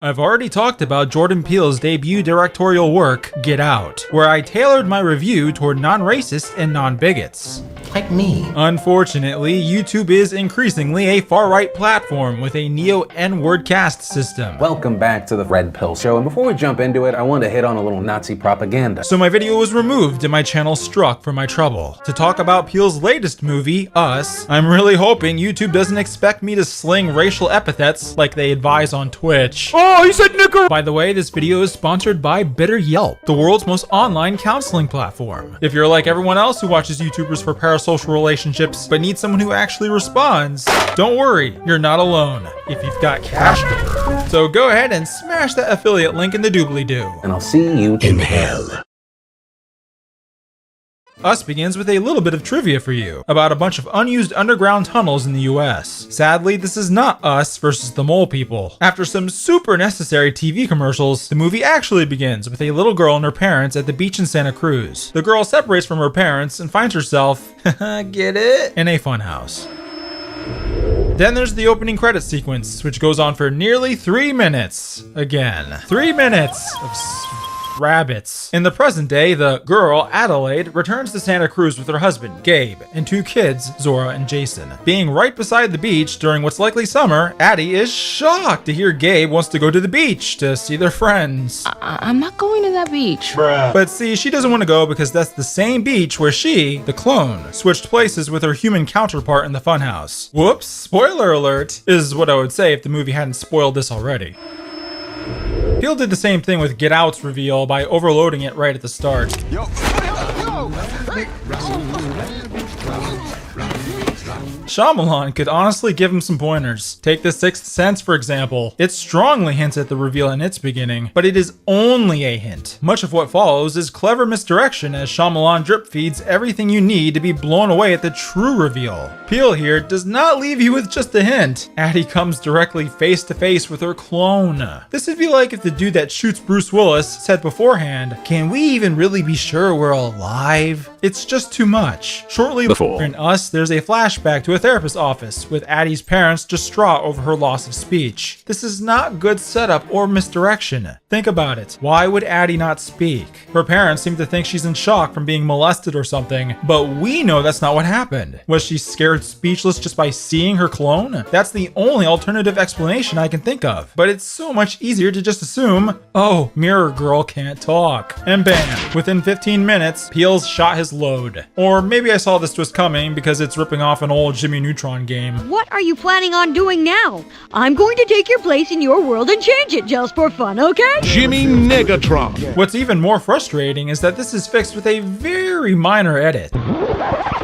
I've already talked about Jordan Peele's debut directorial work, Get Out, where I tailored my review toward non-racists and non-bigots. Like me. Unfortunately, YouTube is increasingly a far-right platform with a neo-N-word caste system. Welcome back to the Red Pill Show, and before we jump into it, I wanted to hit on a little Nazi propaganda. So my video was removed and my channel struck for my trouble. To talk about Peele's latest movie, Us, I'm really hoping YouTube doesn't expect me to sling racial epithets like they advise on Twitch. Oh, he said nigger! By the way, this video is sponsored by BitterYelp, the world's most online counseling platform. If you're like everyone else who watches YouTubers for parasocial relationships, but needs someone who actually responds, don't worry, you're not alone if you've got cash to burn. So go ahead and smash that affiliate link in the doobly-doo. And I'll see you in hell. Us begins with a little bit of trivia for you about a bunch of unused underground tunnels in the US. Sadly, this is not Us versus the Mole People. After some super necessary TV commercials, the movie actually begins with a little girl and her parents at the beach in Santa Cruz. The girl separates from her parents and finds herself, get it, in a funhouse. Then there's the opening credits sequence, which goes on for nearly 3 minutes. Again, 3 minutes of rabbits. In the present day, the girl, Adelaide, returns to Santa Cruz with her husband, Gabe, and 2 kids, Zora and Jason. Being right beside the beach during what's likely summer, Addie is shocked to hear Gabe wants to go to the beach to see their friends. I'm not going to that beach. Bruh. But see, she doesn't want to go because that's the same beach where she, the clone, switched places with her human counterpart in the funhouse. Whoops, spoiler alert, is what I would say if the movie hadn't spoiled this already. Peele did the same thing with Get Out's reveal by overloading it right at the start. Shyamalan could honestly give him some pointers. Take The Sixth Sense, for example. It strongly hints at the reveal in its beginning, but it is only a hint. Much of what follows is clever misdirection as Shyamalan drip feeds everything you need to be blown away at the true reveal. Peele here does not leave you with just a hint. Addie comes directly face to face with her clone. This would be like if the dude that shoots Bruce Willis said beforehand, "Can we even really be sure we're alive?" It's just too much. Shortly before in Us, there's a flashback to a therapist's office with Addie's parents distraught over her loss of speech. This is not good setup or misdirection. Think about it. Why would Addie not speak? Her parents seem to think she's in shock from being molested or something, but we know that's not what happened. Was she scared speechless just by seeing her clone? That's the only alternative explanation I can think of. But it's so much easier to just assume, oh, Mirror Girl can't talk. And bam, within 15 minutes, Peele's shot his load. Or maybe I saw this twist coming because it's ripping off an old Jimmy Neutron game. What are you planning on doing now? I'm going to take your place in your world and change it just for fun, okay? Jimmy Negatron. What's even more frustrating is that this is fixed with a very minor edit.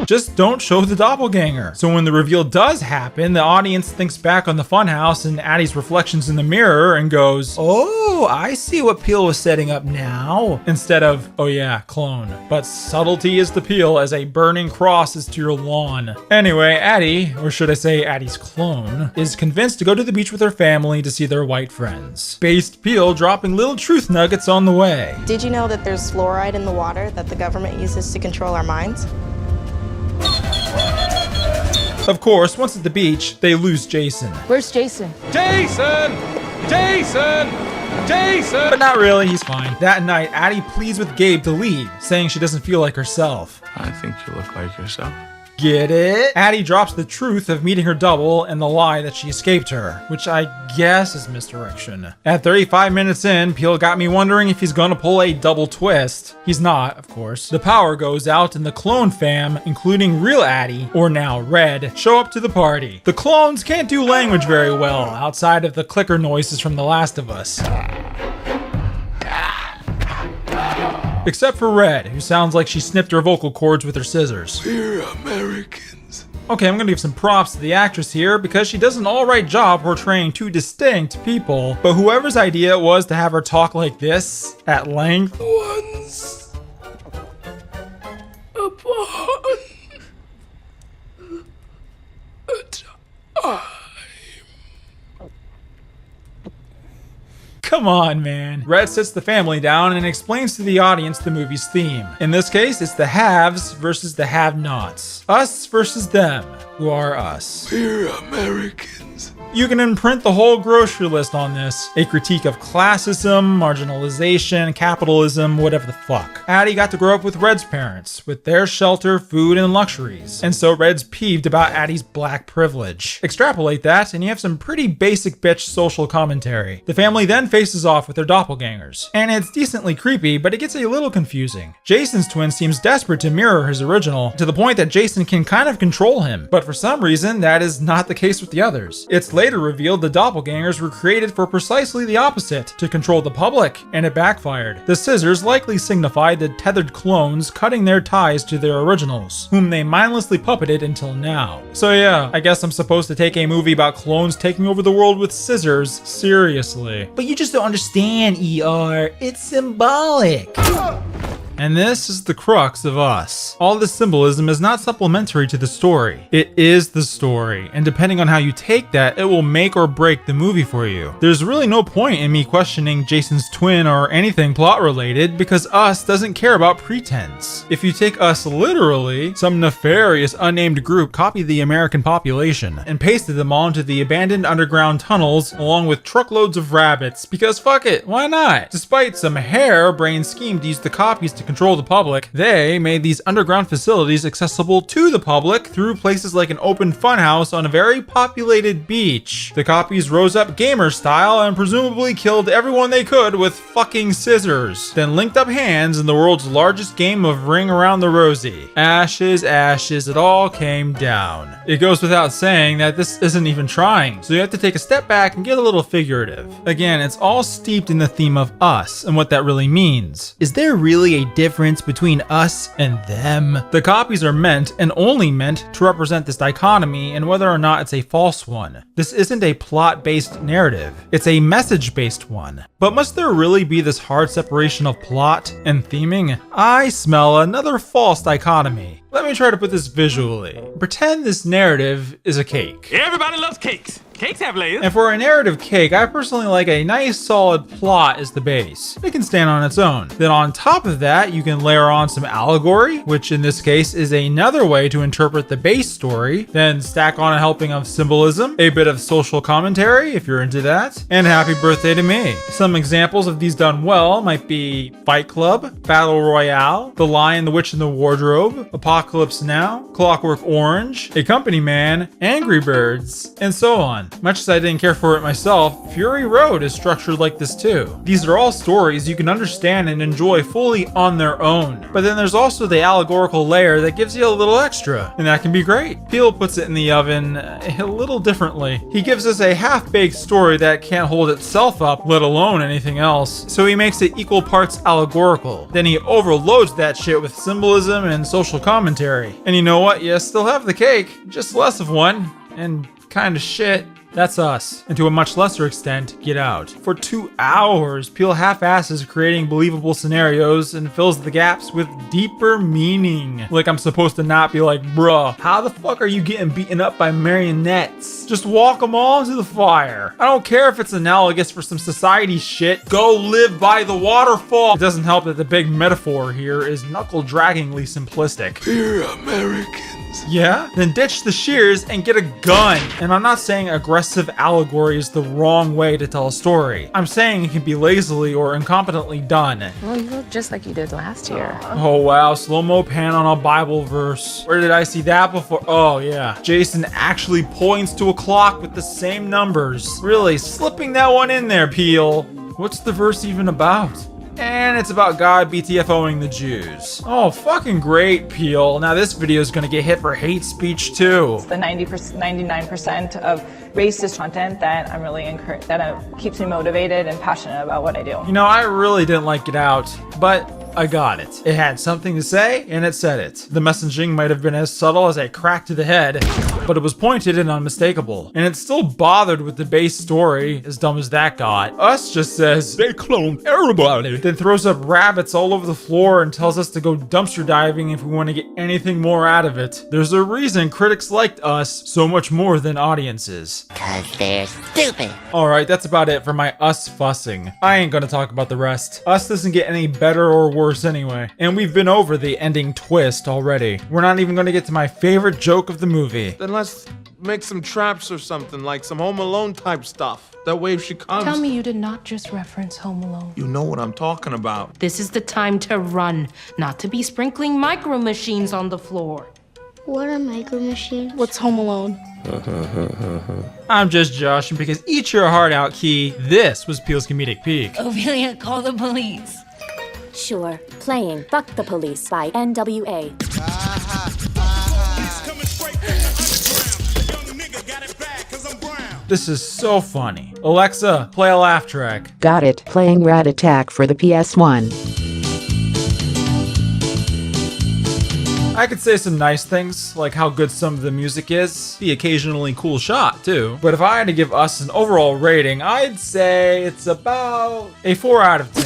Just don't show the doppelganger. So when the reveal does happen, the audience thinks back on the funhouse and Addie's reflections in the mirror and goes, oh, I see what Peele was setting up now. Instead of, oh yeah, clone. But subtlety is the Peele as a burning cross is to your lawn. Anyway, Addie, or should I say Addie's clone, is convinced to go to the beach with her family to see their white friends. Based Peele dropping little truth nuggets on the way. Did you know that there's fluoride in the water that the government uses to control our minds? Of course, once at the beach, they lose Jason. Where's Jason? Jason! Jason! Jason! But not really, he's fine. That night, Addie pleads with Gabe to leave, saying she doesn't feel like herself. I think you look like yourself. Get it? Addie drops the truth of meeting her double and the lie that she escaped her, which I guess is misdirection. At 35 minutes in, Peele got me wondering if he's gonna pull a double twist. He's not, of course. The power goes out and the clone fam, including real Addie, or now Red, show up to the party. The clones can't do language very well, outside of the clicker noises from The Last of Us. Except for Red, who sounds like she snipped her vocal cords with her scissors. We're Americans. Okay, I'm gonna give some props to the actress here because she does an alright job portraying 2 distinct people, but whoever's idea it was to have her talk like this, at length. Once upon a time. Come on, man. Red sits the family down and explains to the audience the movie's theme. In this case, it's the haves versus the have-nots. Us versus them, who are us. We're Americans. You can imprint the whole grocery list on this. A critique of classism, marginalization, capitalism, whatever the fuck. Addie got to grow up with Red's parents, with their shelter, food, and luxuries. And so Red's peeved about Addie's black privilege. Extrapolate that, and you have some pretty basic bitch social commentary. The family then faces off with their doppelgangers. And it's decently creepy, but it gets a little confusing. Jason's twin seems desperate to mirror his original, to the point that Jason can kind of control him. But for some reason, that is not the case with the others. It's later revealed the doppelgangers were created for precisely the opposite, to control the public, and it backfired. The scissors likely signified the tethered clones cutting their ties to their originals, whom they mindlessly puppeted until now. So yeah, I guess I'm supposed to take a movie about clones taking over the world with scissors seriously. But you just don't understand, ER. It's symbolic. And this is the crux of Us. All this symbolism is not supplementary to the story. It is the story, and depending on how you take that, it will make or break the movie for you. There's really no point in me questioning Jason's twin or anything plot related, because Us doesn't care about pretense. If you take Us literally, some nefarious unnamed group copied the American population and pasted them all into the abandoned underground tunnels along with truckloads of rabbits, because fuck it, why not? Despite some harebrained scheme to use the copies to control the public, they made these underground facilities accessible to the public through places like an open funhouse on a very populated beach. The copies rose up gamer style and presumably killed everyone they could with fucking scissors, then linked up hands in the world's largest game of Ring Around the Rosie. Ashes, ashes, it all came down. It goes without saying that this isn't even trying, so you have to take a step back and get a little figurative. Again, it's all steeped in the theme of us and what that really means. Is there really a difference between us and them? The copies are meant, and only meant, to represent this dichotomy and whether or not it's a false one. This isn't a plot-based narrative, it's a message-based one. But must there really be this hard separation of plot and theming? I smell another false dichotomy. Let me try to put this visually. Pretend this narrative is a cake. Everybody loves cakes. Cakes have layers. And for a narrative cake, I personally like a nice solid plot as the base. It can stand on its own. Then on top of that, you can layer on some allegory, which in this case is another way to interpret the base story. Then stack on a helping of symbolism, a bit of social commentary if you're into that, and happy birthday to me. Some examples of these done well might be Fight Club, Battle Royale, The Lion, the Witch, and the Wardrobe, Apocalypse Now, Clockwork Orange, A Company Man, Angry Birds, and so on. Much as I didn't care for it myself, Fury Road is structured like this too. These are all stories you can understand and enjoy fully on their own. But then there's also the allegorical layer that gives you a little extra, and that can be great. Peele puts it in the oven a little differently. He gives us a half-baked story that can't hold itself up, let alone anything else. So he makes it equal parts allegorical. Then he overloads that shit with symbolism and social commentary. And you know what? You still have the cake, just less of one, and kind of shit. That's Us, and to a much lesser extent, Get Out. For 2 hours, Peele half-asses creating believable scenarios and fills the gaps with deeper meaning. Like I'm supposed to not be like, bruh, how the fuck are you getting beaten up by marionettes? Just walk them all into the fire. I don't care if it's analogous for some society shit. Go live by the waterfall. It doesn't help that the big metaphor here is knuckle-draggingly simplistic. We're Americans. Yeah? Then ditch the shears and get a gun. And I'm not saying aggressive allegory is the wrong way to tell a story. I'm saying it can be lazily or incompetently done. Well, you look just like you did last year. Oh wow, slow-mo pan on a Bible verse. Where did I see that before? Oh yeah. Jason actually points to a clock with the same numbers. Really slipping that one in there, Peele. What's the verse even about? And it's about God BTFOing the Jews. Oh, fucking great, Peele. Now this video is gonna get hit for hate speech too. The 99% of racist content that I'm really keeps me motivated and passionate about what I do. You know, I really didn't like Get Out, but I got it. It had something to say, and it said it. The messaging might have been as subtle as a crack to the head, but it was pointed and unmistakable. And it still bothered with the base story, as dumb as that got. Us just says, they cloned everybody. Then throws up rabbits all over the floor and tells us to go dumpster diving if we want to get anything more out of it. There's a reason critics liked Us so much more than audiences. 'Cause they're stupid. Alright, that's about it for my Us fussing. I ain't gonna talk about the rest. Us doesn't get any better or worse anyway. And we've been over the ending twist already. We're not even gonna get to my favorite joke of the movie. Then let's make some traps or something, like some Home Alone type stuff. That way if she comes... Tell me you did not just reference Home Alone. You know what I'm talking about. This is the time to run, not to be sprinkling micro machines on the floor. What are micro machines? What's Home Alone? I'm just joshing because eat your heart out, Key. This was Peel's comedic peak. Ophelia, call the police. Sure. Playing Fuck the Police by NWA. This is so funny. Alexa, play a laugh track. Got it. Playing Rat Attack for the PS1. I could say some nice things, like how good some of the music is, the occasionally cool shot too. But if I had to give Us an overall rating, I'd say it's about a 4 out of 10.